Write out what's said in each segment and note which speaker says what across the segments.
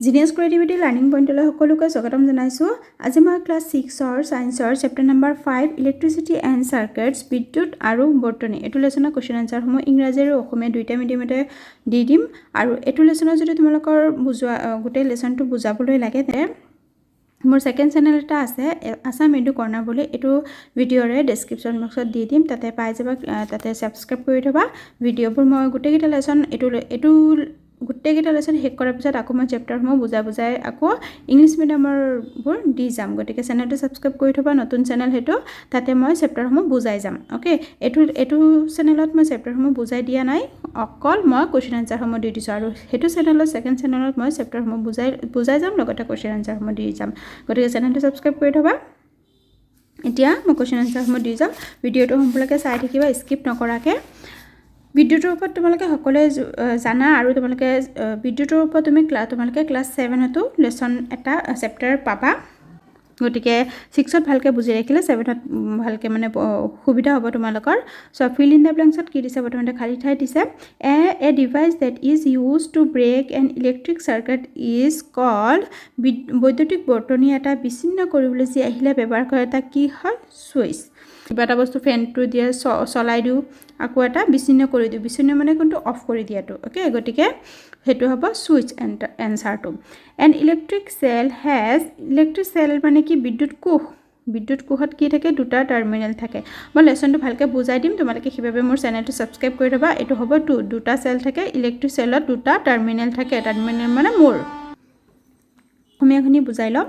Speaker 1: Genius creativity learning পইণ্টলৈ সকলোকে স্বাগতম জনাইছোঁ। আজি মই ক্লাছ 6ৰ ছায়েন্সৰ চেপ্টাৰ নম্বৰ 5 ইলেক্ট্ৰিচিটি এণ্ড চাৰ্কিটছ বিদ্যুৎ আৰু বৰ্তনী এইটো লেচনৰ কুৱেশ্যন আনচাৰসমূহ ইংৰাজী আৰু অসমীয়া দুইটা মিডিয়ামতে দি দিম। আৰু এইটো লেচনৰ যদি তোমালোকৰ গোটেই লেচনটো বুজাবলৈ লাগে তে মোৰ ছেকেণ্ড চেনেল এটা আছে আছাম এডু কৰ্ণাৰ বুলি, এইটো ভিডিঅ'ৰে ডেছক্ৰিপশ্যন বক্সত দি দিম, তাতে পাই যাবা, তাতে ছাবস্ক্ৰাইব কৰি থ'বা। ভিডিঅ'বোৰ মই গোটেইকেইটা লেচন এইটো গোটেইকেইটা লেচন শেষ কৰাৰ পিছত আকৌ মই চেপ্টাৰসমূহ বুজাই আকৌ ইংলিছ মিডিয়ামৰবোৰ দি যাম। গতিকে চেনেলটো ছাবস্ক্ৰাইব কৰি থ'বা, নতুন চেনেল সেইটো, তাতে মই চেপ্টাৰসমূহ বুজাই যাম। অ'কে, এইটো চেনেলত মই চেপ্টাৰসমূহ বুজাই দিয়া নাই, অকল মই কুৱেশ্যন আনচাৰসমূহ দি দিছোঁ। আৰু সেইটো চেনেলত ছেকেণ্ড চেনেলত মই চেপ্টাৰসমূহ বুজাই যাম, লগতে কুৱেশ্যন আনচাৰসমূহ দি যাম। গতিকে চেনেলটো ছাবস্ক্ৰাইব কৰি থ'বা। এতিয়া মই কুৱেশ্যন আনচাৰসমূহ দি যাম, ভিডিঅ'টো সম্পূৰ্ণকৈ চাই থাকিবা স্কিপ নকৰাকৈ। বিদ্যুতৰ ওপৰত তোমালোকে সকলোৱে জানা, আৰু তোমালোকে বিদ্যুতৰ ওপৰত তোমালোকে ক্লাছ 7তো লেচন এটা চেপ্টাৰ পাবা। গতিকে 6ত ভালকৈ বুজি ৰাখিলে 7ত ভালকৈ মানে সুবিধা হ'ব তোমালোকৰ। চ' ফিল ইন দ্য ব্লেংকছত কি দিছে, প্ৰথমতে খালী ঠাই দিছে। A device that is use to break an electric circuit is called, বৈদ্যুতিক বৰ্তনী এটা বিচ্ছিন্ন কৰিবলৈ যি আহিলে ব্যৱহাৰ কৰে তাক কি হয়, ছুইচ। কিবা এটা বস্তু ফেনটো দিয়ে চলাই দিওঁ, আকৌ এটা বিচ্ছিন্ন কৰি দিওঁ, বিচ্ছিন্ন মানে কোনটো, অফ কৰি দিয়াটো। অ'কে, গতিকে সেইটো হ'ব ছুইচ এনচাৰটো। এন ইলেক্ট্ৰিক চেল মানে কি, বিদ্যুৎ কোষত কি থাকে, দুটা টাৰ্মিনেল থাকে। মই লেচনটো ভালকৈ বুজাই দিম, তোমালোকে সেইবাবে মোৰ চেনেলটো ছাবস্ক্ৰাইব কৰি থ'বা। এইটো হ'ব দুটা চেল থাকে, ইলেক্ট্ৰিক চেলত দুটা টাৰ্মিনেল থাকে, টাৰ্মিনেল মানে মূৰ। অসমীয়াখিনি বুজাই লওঁ।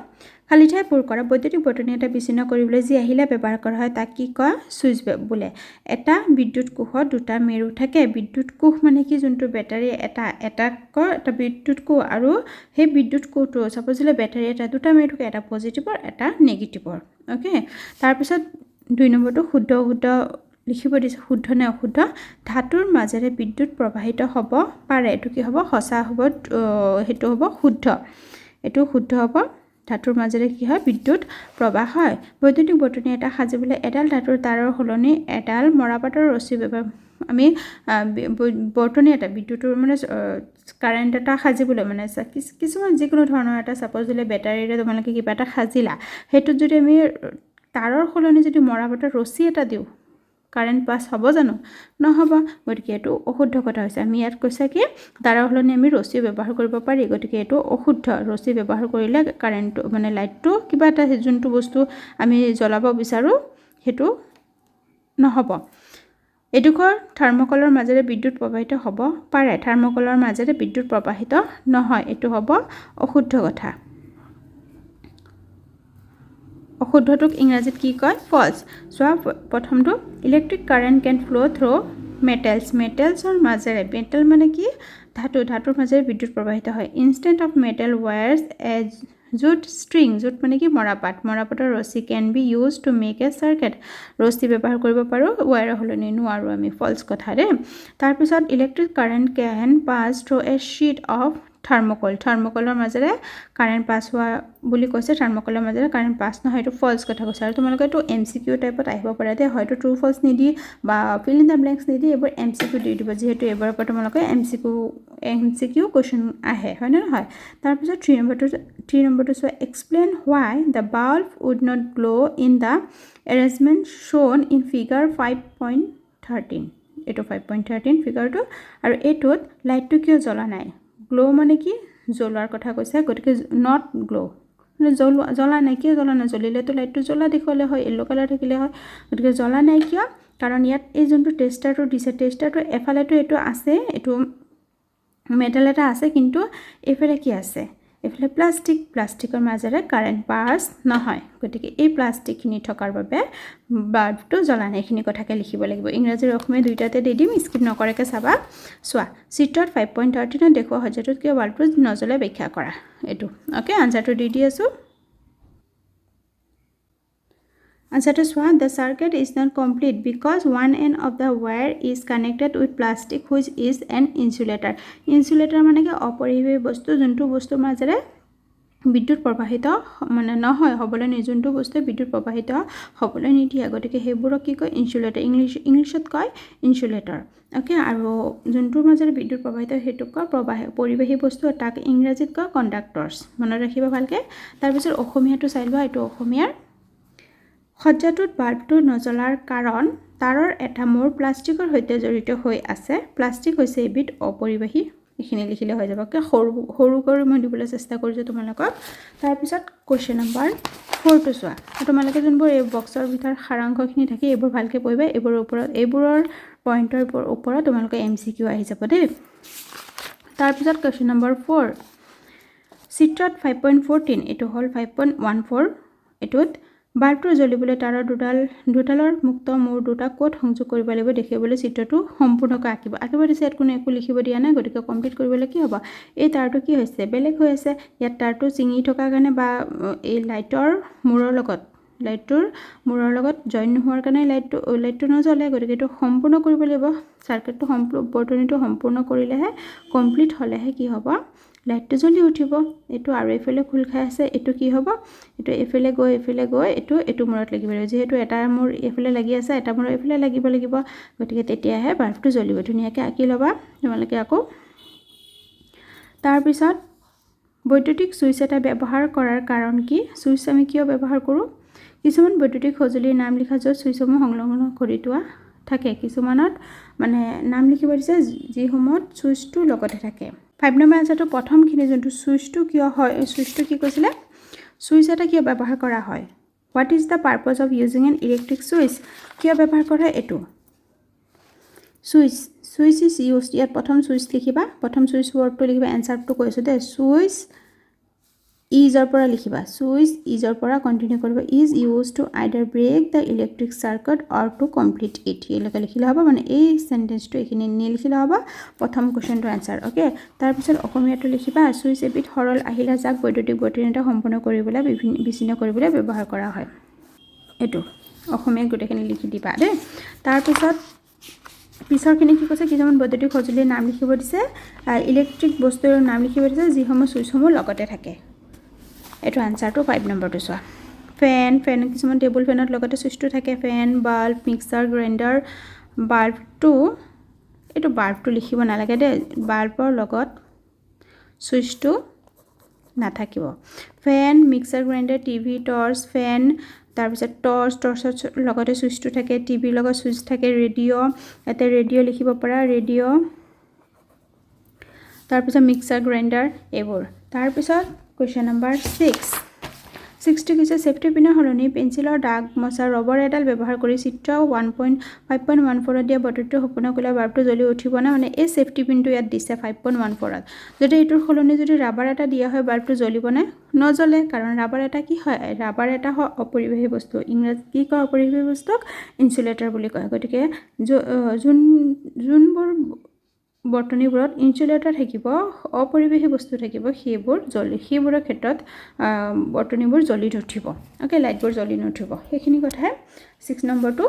Speaker 1: খালী ঠাই পূৰ কৰা, বৈদ্যুতিক বৰ্তনী এটা বিচ্ছিন্ন কৰিবলৈ যি আহিলা ব্যৱহাৰ কৰা হয় তাক কি কয়, ছুইচ বোলে। এটা বিদ্যুৎ কোষত দুটা মেৰু থাকে। বিদ্যুৎ কোষ মানে কি, যোনটো বেটাৰী এটা বিদ্যুৎ কোষ, আৰু সেই বিদ্যুৎ কোষটো চাপ'জ হ'লে বেটাৰী দুটা মেৰু থাকে, এটা পজিটিভৰ এটা নেগেটিভৰ। অ'কে, তাৰপিছত 2 নম্বৰটো শুদ্ধ লিখিব দিছে, শুদ্ধ নে অশুদ্ধ। ধাতুৰ মাজেৰে বিদ্যুৎ প্ৰবাহিত হ'ব পাৰে, এইটো কি হ'ব, সঁচা হ'ব, সেইটো হ'ব শুদ্ধ। এইটো শুদ্ধ হ'ব, ধাতুৰ মাজেৰে কি হয়, বিদ্যুৎ প্ৰবাহ হয়। বৈদ্যুতিক বৰ্তনী এটা সাজিবলৈ এডাল ধাতুৰ তাৰৰ সলনি এডাল মৰাপাটৰ ৰছী ব্যৱহাৰ, আমি বৰ্তনী এটা বিদ্যুতৰ মানে কাৰেণ্ট এটা সাজিবলৈ মানে কিছুমান যিকোনো ধৰণৰ এটা চাপ'জ হ'লে বেটাৰীৰে তোমালোকে কিবা এটা সাজিলা, সেইটোত যদি আমি তাৰৰ সলনি যদি মৰাপাটৰ ৰছী এটা দিওঁ, কাৰেণ্ট পাছ হ'ব জানো, নহ'ব। গতিকে এইটো অশুদ্ধ কথা হৈছে। আমি ইয়াত কৈছে কি, তাৰৰ সলনি আমি ৰছী ব্যৱহাৰ কৰিব পাৰি, গতিকে এইটো অশুদ্ধ। ৰছী ব্যৱহাৰ কৰিলে কাৰেণ্টটো মানে লাইটটো কিবা এটা যোনটো বস্তু আমি জ্বলাব বিচাৰোঁ সেইটো নহ'ব। এডোখৰ থাৰ্মকলৰ মাজেৰে বিদ্যুৎ প্ৰবাহিত হ'ব পাৰে, থাৰ্মকলৰ মাজেৰে বিদ্যুৎ প্ৰবাহিত নহয়, এইটো হ'ব অশুদ্ধ কথা। অশুদ্ধটোক ইংৰাজীত কি কয়, ফল্ছ। চোৱা প্ৰথমটো, ইলেক্ট্ৰিক কাৰেণ্ট কেন ফ্ল' থ্ৰু মেটেলছৰ মাজেৰে, মেটেল মানে কি, ধাতুৰ মাজেৰে বিদ্যুৎ প্ৰবাহিত হয়। Instead of metal wires as jute মানে কি, মৰাপাটৰ ৰছী can be use to make a circuit, ৰছী ব্যৱহাৰ কৰিব পাৰোঁ, ৱায়াৰৰ সলনি নোৱাৰোঁ আমি, ফল্ছ কথা দেই। তাৰপিছত electric current can pass through a sheet of থাৰ্মকলৰ মাজেৰে কাৰেণ্ট পাছ হোৱা বুলি কৈছে, থাৰ্মকলৰ মাজেৰে কাৰেণ্ট পাছ নহয়, এইটো ফল্ছ কথা কৈছে। আৰু তোমালোকে এইটো MCQ টাইপত আহিব পাৰে দেই, হয়তো ট্ৰু ফল্ছ নিদি বা ফিল ইন দ্য ব্লেংকছ নিদি এইবোৰ MCQ দি দিব, যিহেতু এইবাৰৰ পৰা তোমালোকে MCQ কুৱেশ্যন আহে, হয় নে নহয়। তাৰপিছত 3 নম্বৰটো চোৱা, explain why the bulb would not glow' in the arrangement shown in figure 5.13, এইটো 5.13 ফিগাৰটো। আৰু এইটোত লাইটটো কিয় জ্বলা নাই, গ্ল' মানে কি, জ্বলোৱাৰ কথা কৈছে, গতিকে নট গ্ল' মানে জ্বলা নাই, কিয় জ্বলা নাই, জ্বলিলেতো লাইটটো জ্বলা দেখুৱালে হয়, য়েল্ল' কালাৰ থাকিলে হয়, গতিকে জ্বলা নাই কিয়, কাৰণ ইয়াত এই যোনটো টেষ্টাৰটো দিছে, টেষ্টাৰটো এফালেতো এইটো আছে, এইটো মেটেল এটা আছে, কিন্তু এইফালে কি আছে, এইফালে প্লাষ্টিকৰ মাজেৰে কাৰেণ্ট পাছ নহয়, গতিকে এই প্লাষ্টিকখিনি থকাৰ বাবে বাল্বটো জ্বলা নাই, এইখিনি কথাকে লিখিব লাগিব। ইংৰাজী আৰু অসমীয়া দুইটাতে দি দিম, স্কিপ নকৰাকৈ চাবা। চোৱা চিত্ৰত 5.13ত দেখুওৱা সজ্জাটোত কিয় বাল্বটো নজ্বলে ব্যাখ্যা কৰা, এইটো। অ'কে, আনচাৰটো দি আছোঁ। আনচাৰটো চোৱা, the circuit is not complete because one end of the wire is connected with plastic which is an insulator. Insulator মানে কি, অপৰিবাহী বস্তু, যোনটো বস্তুৰ মাজেৰে বিদ্যুৎ প্ৰবাহিত মানে নহয় হ'বলৈ যোনটো বস্তুৱে বিদ্যুৎ প্ৰবাহিত হ'বলৈ নিদিয়ে গতিকে সেইবোৰক কি কয় ইনসুলেটৰ ইংলিছত কয় ইনসুলেটৰ ওকে আৰু যোনটোৰ মাজেৰে বিদ্যুৎ প্ৰবাহিত সেইটোক কয় পৰিবাহী বস্তু তাক ইংৰাজীত কয় কণ্ডাক্টৰ্ছ মনত ৰাখিবা ভালকৈ তাৰপিছত অসমীয়াটো চাই লোৱা এইটো অসমীয়াৰ সজ্জাটোত বাল্বটো নজ্বলাৰ কাৰণ তাৰৰ এটা মূৰ প্লাষ্টিকৰ সৈতে জড়িত হৈ আছে প্লাষ্টিক হৈছে এবিধ অপৰিবাহী এইখিনি লিখিলে হৈ যাব সৰু কৰি মই দিবলৈ চেষ্টা কৰিছোঁ তোমালোকক তাৰপিছত কুৱেশ্যন নম্বৰ 4 টো চোৱা তোমালোকে যোনবোৰ এই বক্সৰ ভিতৰত সাৰাংশখিনি থাকে এইবোৰ ভালকৈ পঢ়িবা এইবোৰৰ পইণ্টৰ ওপৰত তোমালোকে MCQ আহি যাব দেই তাৰপিছত কুৱেশ্যন নম্বৰ 4 চিত্ৰত 5.14 এইটো হ'ল 5.14 এটোত বাল্বটো জ্বলিবলৈ তাৰৰ দুডালৰ মুক্ত মূৰ দুটা ক'ত সংযোগ কৰিব লাগিব দেখিবলৈ চিত্ৰটো সম্পূৰ্ণকৈ আঁকিব দিছে ইয়াত কোনো একো লিখিব দিয়া নাই গতিকে কমপ্লিট কৰিবলৈ কি হ'ব এই তাৰটো কি হৈছে বেলেগ হৈ আছে ইয়াত তাৰটো চিঙি থকাৰ কাৰণে বা এই লাইটটোৰ মূৰৰ লগত জইন নোহোৱাৰ কাৰণে লাইটটো নজ্বলে গতিকে এইটো সম্পূৰ্ণ কৰিব লাগিব সাৰ্কিটটো বৰ্তনীটো সম্পূৰ্ণ কৰিলেহে কমপ্লিট হ'লেহে কি হ'ব লাইটটো জ্বলি উঠিব এইটো আৰু এফালে খোল খাই আছে এইটো কি হ'ব এইটো এফালে গৈ এইটো মূৰত লাগিব যেহেতু এটা মূৰ এফালে লাগি আছে এটা মূৰ এফালে লাগিব গতিকে তেতিয়াহে বাল্বটো জ্বলিব ধুনীয়াকৈ আঁকি ল'বা তোমালোকে আকৌ তাৰপিছত বৈদ্যুতিক সুইচ এটা ব্যৱহাৰ কৰাৰ কাৰণ কি সুইচ আমি কিয় ব্যৱহাৰ কৰোঁ কিছুমান বৈদ্যুতিক সঁজুলিৰ নাম লিখা য'ত সুইচসমূহ সংলগ্ন কৰি থোৱা থাকে কিছুমানত মানে নাম লিখিব দিছে যিসমূহত সুইচটো লগতে থাকে 5 নম্বৰ আনসাৰটো প্ৰথমখিনি যোনটো সুইচটো কিয় হয় সুইচটো কি কৈছিলে সুইচ এটা কিয় ব্যৱহাৰ কৰা হয় what is the purpose of using N electric switch কিয় ব্যৱহাৰ কৰা হয় এইটো সুইচ ইজ ইউজ ইয়াত প্ৰথম সুইচ লিখিবা প্ৰথম সুইচ ৱৰ্ডটো লিখিবা এনসাৰটো কৈছোঁ দে সুইচ ইজৰ পৰা লিখিবা সুইচ ইজৰ পৰা কন্টিনিউ কৰিব is use to either break the electric circuit or to complete it এইলৈকে লিখিলে হ'ব মানে এই সেন্টেন্সটো এইখিনি নিলিখিলে হ'ব প্ৰথম কোৱেশ্চনটো আনসাৰ ওকে তাৰপিছত অসমীয়াটো লিখিবা সুইচ এবিধ সৰল আহিলা যাক বৈদ্যুতিক বৰ্তনীটা সম্পূৰ্ণ কৰিবলৈ বিচ্ছিন্ন কৰিবলৈ ব্যৱহাৰ কৰা হয় এইটো অসমীয়া গোটেইখিনি লিখি দিবা দেই তাৰপিছত পিছৰখিনি কি কৈছে কিছুমান বৈদ্যুতিক সঁজুলিৰ নাম লিখিব দিছে ইলেক্ট্ৰিক বস্তুৰ নাম লিখিব দিছে যিসমূহ সুইচসমূহ লগতে থাকে এইটো আনসাৰটো 5 নম্বৰটো চোৱা ফেন কিছুমান টেবুল ফেনত লগতে সুইচটো থাকে ফেন বাল্ব মিক্সাৰ গ্ৰাইণ্ডাৰ বাল্বটো লিখিব নালাগে দেই বাল্বৰ লগত সুইচটো নাথাকিব ফেন মিক্সাৰ গ্ৰাইণ্ডাৰ টিভি টৰ্চ ফেন তাৰপিছত টৰ্চৰ লগতে সুইচটো থাকে টিভিৰ লগত সুইচ থাকে ৰেডিঅ' ইয়াতে ৰেডিঅ' লিখিব পাৰা ৰেডিঅ' তাৰপিছত মিক্সাৰ গ্ৰাইণ্ডাৰ এইবোৰ তাৰপিছত কুৱেশ্যন নম্বৰ 6টো হৈছে সেফটি পিনৰ সলনি পেন্সিলৰ দাগ মচা ৰবৰ এডাল ব্যৱহাৰ কৰি চিত্ৰ 5.14 দিয়া বৰ্তনীটো সম্পূৰ্ণ কৰিলে বাল্বটো জ্বলি উঠিব না মানে এই সেফটি পিনটো ইয়াত দিছে 5.14 যদি এইটোৰ সলনি যদি ৰাবাৰ এটা দিয়া হয় বাল্বটো জ্বলিব না নজ্বলে কাৰণ ৰাবাৰ এটা কি হয় ৰাবাৰ এটা হয় অপৰিবাহী বস্তু ইংৰাজীত কি কয় অপৰিবাহী বস্তুক ইনসুলেটৰ বুলি কয় গতিকে যোনবোৰ বৰ্তনীবোৰত ইনসুলেটৰ থাকিব অপৰিবাহী বস্তু থাকিব সেইবোৰৰ ক্ষেত্ৰত বৰ্তনীবোৰ জ্বলি নুঠিব ওকে লাইটবোৰ জ্বলি নুঠিব সেইখিনি কথাই 6 নম্বৰটো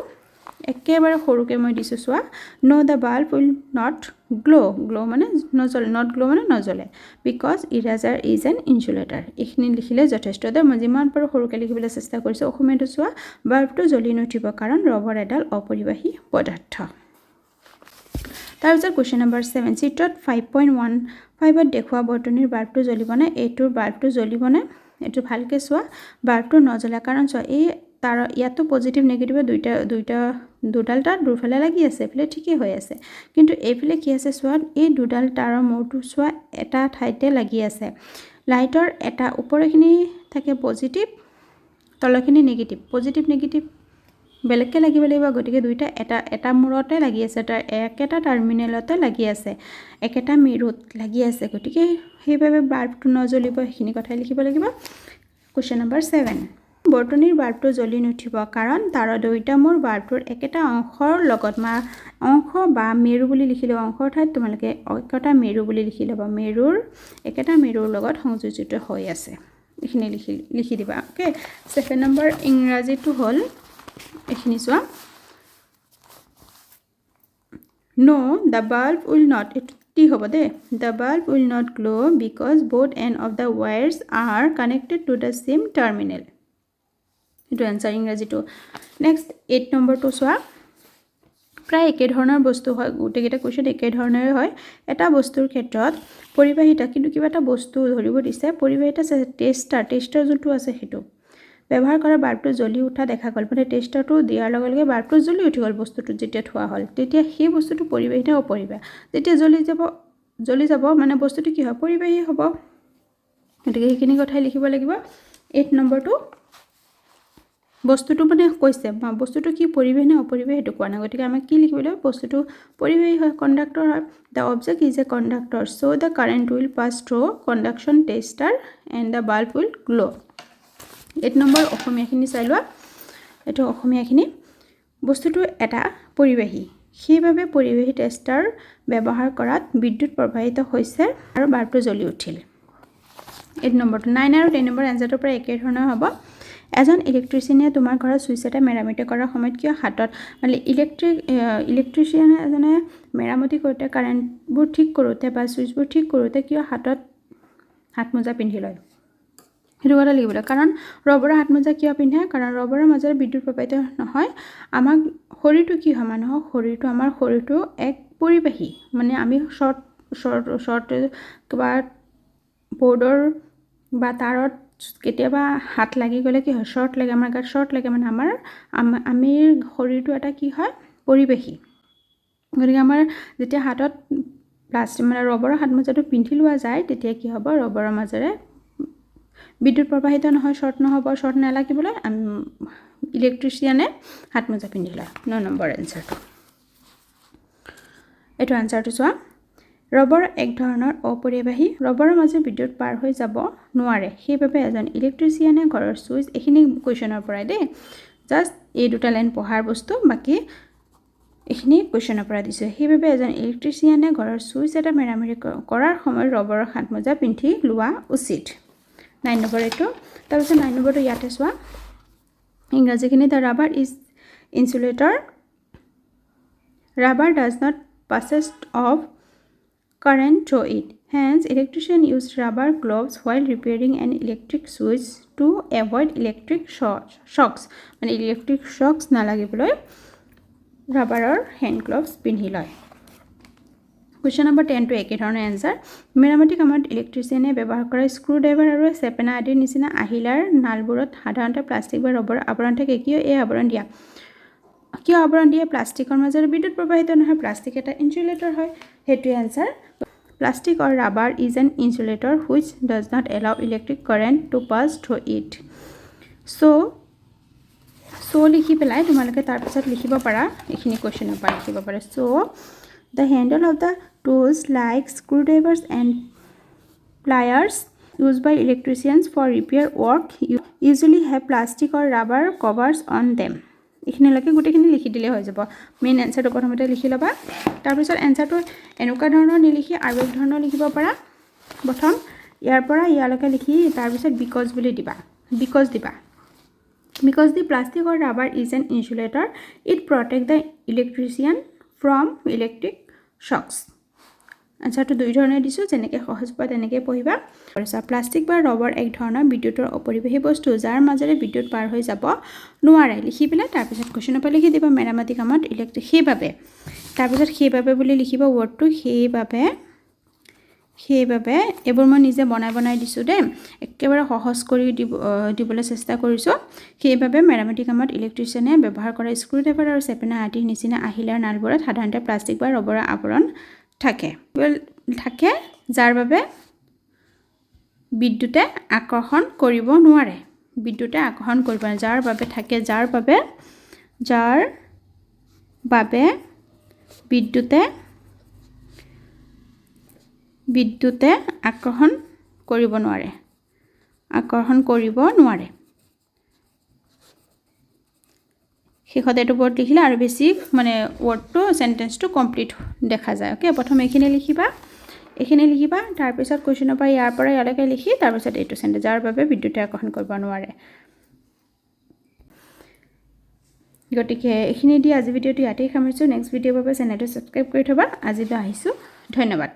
Speaker 1: একেবাৰে সৰুকৈ মই দিছোঁ চোৱা know the bulb will not glow মানে নজ্বলে নট গ্লো মানে নজ্বলে বিকজ ইৰেজাৰ ইজ এন ইনসুলেটৰ এইখিনি লিখিলে যথেষ্ট দে মই যিমান পাৰোঁ সৰুকৈ লিখিবলৈ চেষ্টা কৰিছোঁ অসমীয়াটো চোৱা বাল্বটো জ্বলি নুঠিব কাৰণ ৰবৰ এডাল অপৰিবাহী পদাৰ্থ তাৰপিছত কুৱেশ্যন নম্বৰ 7 চিত্ৰত 5.15ত দেখুওৱা বৰ্তনীৰ বাল্বটো জ্বলিবনে এইটোৰ বাল্বটো জ্বলিবনে এইটো ভালকৈ চোৱা বাল্বটো নজ্বলা কাৰণ চোৱা এই তাৰ ইয়াতো পজিটিভ নেগেটিভ দুডাল তার দুফালে লাগি আছে এফালে ঠিকই হৈ আছে কিন্তু এইফালে কি আছে চোৱা এই দুডাল তাৰৰ মূৰটো চোৱা এটা ঠাইতে লাগি আছে লাইটৰ এটা ওপৰখিনি থাকে পজিটিভ তলখিনি নেগেটিভ পজিটিভ নেগেটিভ বেলেগকৈ লাগিব লাগিব গতিকে দুইটা এটা মূৰতে লাগি আছে তাৰ একেটা টাৰ্মিনেলতে লাগি আছে একেটা মেৰুত লাগি আছে গতিকে সেইভাবে বাল্বটো নজ্বলিব সেইখিনি কথাই লিখিব লাগিব কুৱেশ্যন নম্বৰ 7 বৰ্তনীৰ বাল্বটো জ্বলি নুঠিব কাৰণ তাৰ দুইটা মূৰ বাল্বটোৰ একেটা অংশৰ লগত অংশ বা মেৰু বুলি লিখিলে অংশৰ ঠাইত তোমালোকে একেটা মেৰু বুলি লিখি ল'বা একেটা মেৰুৰ লগত সংযোজিত হৈ আছে এইখিনি লিখি দিবা ওকে 7 নম্বৰ ইংৰাজীটো হ'ল এইখিনি চোৱা know the bulb will not T হ'ব দে the bulb will not glow because both end of the wires are connected to the same terminal এটো आंसर ইংৰাজীটো নেক্সট 8 নম্বৰটো চোৱা প্ৰায় একে ধৰণৰ বস্তু হয় গোটেইকেইটা কোৱেশ্চন একে ধৰণৰে হয় এটা বস্তুৰ ক্ষেত্ৰত পৰিবাহিতা কিন্তু কিবা এটা বস্তু ধৰিব দিছে পৰিবাহিতা টেষ্টাৰ যোনটো আছে সেইটো ব্যৱহাৰ কৰা বাল্বটো জ্বলি উঠা দেখা গ'ল মানে টেষ্টাৰটো দিয়াৰ লগে লগে বাল্বটো জ্বলি উঠি গ'ল বস্তুটো যেতিয়া থোৱা হ'ল তেতিয়া সেই বস্তুটো পৰিবাহী নে অপৰিবাহী যেতিয়া জ্বলি যাব মানে বস্তুটো কি হয় পৰিবাহী হ'ব গতিকে সেইখিনি কথাই লিখিব লাগিব 8 নম্বৰটো বস্তুটো মানে কৈছে বস্তুটো কি পৰিবাহী নে অপৰিবাহী সেইটো কোৱা নাই গতিকে আমি কি লিখিব লাগিব বস্তুটো পৰিবাহী হয় কণ্ডাক্টৰ হয় the object is a conductor so the current will pass through conduction tester and the bulb will glow 8 number অসমীয়াখিনি চাই লোৱা এটো অসমীয়াখিনি বস্তুটো এটা পৰিবাহী সেইভাবে পৰিবাহী টেষ্টাৰ ব্যৱহাৰ কৰাত বিদ্যুৎ প্ৰবাহিত হৈছে আৰু বাল্বটো জ্বলি উঠিল 8 নম্বৰটো 9 আৰু 10 নম্বৰ আনসাৰটো প্ৰায় একে ধৰণৰ হ'ব এজন ইলেক্ট্ৰিচিয়ানে তোমাৰ ঘৰৰ সুইচ এটা মেৰামতি কৰাৰ সময়ত কিয় হাতত মানে ইলেক্ট্ৰিচিয়ানে এজনে মেৰামতি কৰোতে কাৰেণ্টবোৰ ঠিক কৰোতে বা সুইচবোৰ ঠিক কৰোতে কিয় হাতত হাতমোজা পিন্ধি লয় হেতু কথা লিখিব কাৰণ ৰবৰৰ হাতমোজা কিয় পিন্ধে কাৰণ ৰবৰৰ মাজেৰে বিদ্যুৎ প্ৰবাহিত নহয় আমাক শৰীৰটো কি হয় মানুহৰ শৰীৰটো আমাৰ শৰীৰটো এক পৰিবাহী মানে আমি শৰ্ট কিবা বৰ্ডৰ বা তাৰত কেতিয়াবা হাত লাগি গ'লে কি হয় শৰ্ট লাগে আমাৰ গাত শৰ্ট লাগে মানে আমি শৰীৰটো এটা কি হয় পৰিবাহী গতিকে আমাৰ যেতিয়া হাতত প্লাষ্টিক মানে ৰবৰৰ হাতমোজাটো পিন্ধি লোৱা যায় তেতিয়া কি হ'ব ৰবৰৰ মাজেৰে বিদ্যুৎ প্ৰবাহিত নহয় শৰ্ট নহব শৰ্ট নালাগিবলৈ ইলেক্ট্ৰিচিয়ানে হাতমোজা পিন্ধি লয় 9 নম্বৰ আনসাৰটো এটো আনসাৰটো চোৱা ৰবৰ এক ধৰণৰ অপৰিবাহী ৰবৰৰ মাজে বিদ্যুৎ পাৰ হৈ যাব নোৱাৰে সেইভাবে এজন ইলেক্ট্ৰিচিয়ানে ঘৰৰ সুইচ এখিনি কোৱেশ্চনৰ পৰাই দেই জাস্ট এই দুটা লাইন পঢ়াৰ বস্তু বাকি এখিনি কোৱেশ্চনৰ পৰা দিছে সেইভাবে এজন ইলেক্ট্ৰিচিয়ানে ঘৰৰ সুইচ এটা মেৰামতি কৰাৰ সময়ত ৰবৰৰ হাতমোজা পিন্ধি লোৱা উচিত 9 নম্বৰ এটো তাৰপিছত 9 নম্বৰটো ইয়াতে চোৱা ইংৰাজীখিনি the rubber is insulator rubber does not passes of current through it hence electrician use rubber gloves while repairing an electric switch to avoid electric shocks মানে electric shocks নালাগিবলৈ rubber hand gloves পিন্ধি লয় Question number 10 to একে ধৰণৰ answer মেৰামতি কামত ইলেক্ট্ৰিচিয়ানে ব্যৱহাৰ কৰা screwdriver আৰু চেপেনা আদিৰ নিচিনা আহিলাৰ নালবোৰত সাধাৰণতে প্লাষ্টিক বা ৰবৰ আৱৰণ থাকে কিয় এই আৱৰণ দিয়া কিয় আৱৰণ দিয়া প্লাষ্টিকৰ মাজেৰে বিদ্যুৎ প্ৰবাহিত নহয় প্লাষ্টিক এটা ইনসুলেটৰ হয় হেতু answer Plastic or rubber is an insulator which does not allow electric current to pass through it. So লিখি পেলাই তোমালোকে তাৰ পিছত লিখিব পাৰা এখিনি কোৱেশ্চনৰ পৰা লিখিব পাৰা so the handle of the tools like screwdrivers and pliers used by electricians for repair work usually have plastic or rubber covers on them. এখিনি লাগে গুটেখিনি লিখি দিলে হৈ যাব মেইন आंसरটো প্ৰথমতে লিখি লবা তাৰ পিছত आंसरটো এনেকুৱা ধৰণৰ নিলিখি আৰু এক ধৰণৰ লিখিব পাৰা প্ৰথম ইয়াৰ পৰা ইয়ালৈকে লিখি তাৰ পিছত বিকজ বুলি দিবা because the plastic or rubber is an insulator it protect the electrician from electric shocks आंसरটো দুই ধৰণে দিছো যেনেকৈ সহজ পোৱা তেনেকৈ পঢ়িবা আৰু প্লাষ্টিক বা ৰবৰ এক ধৰণৰ বিদ্যুৎৰ অপৰিবাহী বস্তু যাৰ মাজেৰে বিদ্যুৎ পাৰ হৈ যাব নোৱাৰে লিখি পেলাই তাৰ পিছত কোৱেশ্চনৰ পৰা লিখি দিবা মেৰামতি কামত ইলেক্ট্ৰিক সেইভাবে তাৰ পিছত সেইভাবে বুলি লিখিবা ওৱৰ্ডটো সেইভাবে এবোৰ মই নিজে বনাই দিছো দে একেবাৰে সহজ কৰি দিবলৈ চেষ্টা কৰিছো সেইভাবে মেৰামতি কামত ইলেক্ট্ৰিচিয়ানে ব্যৱহাৰ কৰা স্ক্ৰুড্ৰাইভাৰ আৰু চেপেনা আদিৰ নিচিনা আহিলাৰ নালবোৰত সাধাৰণতে প্লাষ্টিক বা ৰবৰৰ আৱৰণ থাকে যাৰ বাবে বিদ্যুতে আকৰ্ষণ কৰিব নোৱাৰে যাৰ বাবে বিদ্যুতে আকৰ্ষণ কৰিব নোৱাৰে শেষত এটো ৱৰ্ড লিখিলে আৰু বেছি মানে ৱৰ্ডটো সেন্টেন্সটো কমপ্লিট দেখা যায় ওকে প্ৰথম এখিনি লিখিবা তাৰ পিছত কোৱেশ্চনৰ পৰা ইয়াৰ পৰা ইয়ালৈকে লিখি তাৰ পিছত এইটো সেন্টেন্স যাৰ বাবে বিদ্যুতে আকৰ্ষণ কৰিব নোৱাৰে গতিকে এখিনি দি আজি ভিডিওটো ইয়াতেই সামৰিছো নেক্সট ভিডিওৰ বাবে চেনেলটো সাবস্ক্ৰাইব কৰি থবা আজিলৈ আহিছো ধন্যবাদ।